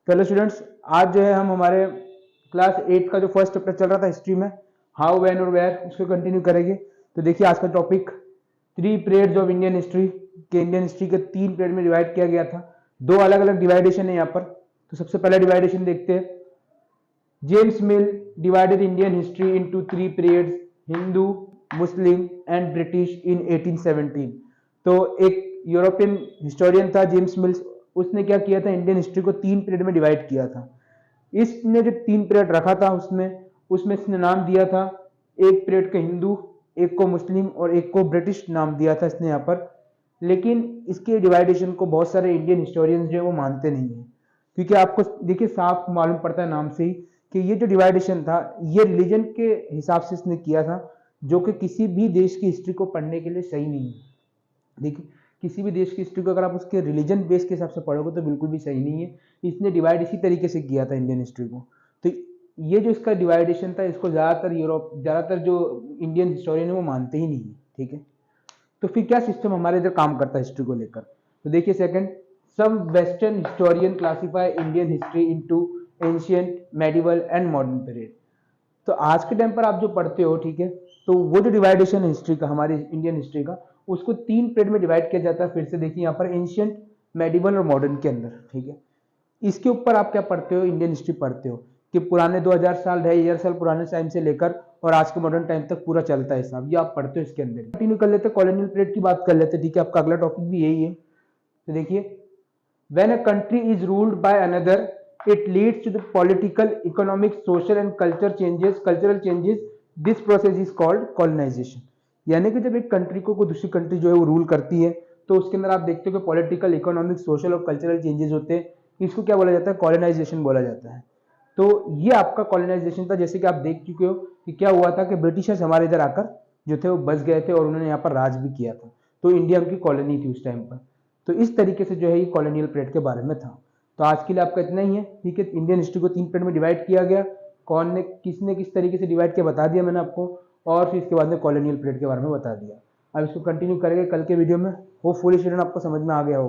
Hello students, आज जो है हम हमारे क्लास 8 का जो फर्स्ट चैप्टर चल रहा था हिस्ट्री में हाउ व्हेन और वेयर, उसको कंटिन्यू करेंगे। तो देखिए आज का topic 3 periods of Indian history के इंडियन हिस्ट्री के 3 पीरियड में डिवाइड किया गया था। दो अलग अलग डिवाइडेशन है यहाँ पर। तो सबसे पहला डिवाइडेशन देखते हैं। James mill divided Indian history into 3 periods, Hindu, Muslim and British in 1817। तो एक यूरोपियन हिस्टोरियन था जेम्स मिल्स, उसने क्या किया था, इंडियन हिस्ट्री को 3 पीरियड में डिवाइड किया था। इसने जो 3 पीरियड रखा था उसमें उसमें इसने नाम दिया था, एक पीरियड को हिंदू, एक को मुस्लिम और एक को ब्रिटिश नाम दिया था इसने यहाँ पर। लेकिन इसके डिवाइडेशन को बहुत सारे इंडियन हिस्टोरियंस जो है वो मानते नहीं है, क्योंकि आपको देखिए साफ मालूम पड़ता है नाम से ही कि ये जो डिवाइडेशन था ये रिलीजन के हिसाब से इसने किया था, जो कि किसी भी देश की हिस्ट्री को पढ़ने के लिए सही नहीं है। देखिए किसी भी देश की हिस्ट्री को अगर आप उसके रिलीजन बेस के हिसाब से पढ़ोगे तो बिल्कुल भी सही नहीं है। इसने डिवाइड इसी तरीके से किया था इंडियन हिस्ट्री को। तो ये जो इसका डिवाइडेशन था इसको ज़्यादातर जो इंडियन हिस्टोरियन है वो मानते ही नहीं है। ठीक है, तो फिर क्या सिस्टम हमारे इधर काम करता है हिस्ट्री को लेकर। तो देखिए second, some western historian classify Indian history into ancient, medieval and modern period. तो आज के टाइम पर आप जो पढ़ते हो, ठीक है, तो वो जो डिवाइडेशन है हिस्ट्री का, हमारी इंडियन हिस्ट्री का, उसको 3 पीरियड में डिवाइड किया जाता है। फिर से देखिए यहाँ पर एंशिएंट, मेडिवल और मॉडर्न के अंदर। ठीक है, इसके ऊपर आप क्या पढ़ते हो, इंडियन हिस्ट्री पढ़ते हो कि पुराने 2000 साल, 2500 साल पुराने टाइम से लेकर और आज के मॉडर्न टाइम तक पूरा चलता है हिसाब, ये आप पढ़ते हो इसके अंदर। कंटिन्यू कर लेते हैं, कॉलोनियल पीरियड की बात कर लेते हैं। ठीक है, आपका अगला टॉपिक भी यही है। तो देखिए, when a country is ruled by another, it leads to the political, economic, social and cultural changes. This process is called colonization. यानी कि जब एक कंट्री को कोई दूसरी कंट्री जो है वो रूल करती है तो उसके अंदर आप देखते हो कि पॉलिटिकल, इकोनॉमिक, सोशल और कल्चरल चेंजेस होते हैं। इसको क्या बोला जाता है, कॉलोनाइजेशन बोला जाता है। तो ये आपका कॉलोनाइजेशन था। जैसे कि आप देख चुके हो कि क्या हुआ था कि ब्रिटिशर्स हमारे इधर आकर जो थे वो बस गए थे और उन्होंने यहाँ पर राज भी किया था। तो इंडिया उनकी कॉलोनी थी उस टाइम पर। तो इस तरीके से जो है ये कॉलोनियल पीरियड के बारे में था। तो आज के लिए आपका इतना ही है। ठीक है, इंडियन हिस्ट्री को 3 पीरियड में डिवाइड किया गया। कौन ने किसने किस तरीके से डिवाइड किया बता दिया मैंने आपको, और फिर इसके बाद में कॉलोनियल पीरियड के बारे में बता दिया। अब इसको कंटिन्यू करेंगे कल के वीडियो में। होपफुली स्टूडेंट आपको समझ में आ गया हो।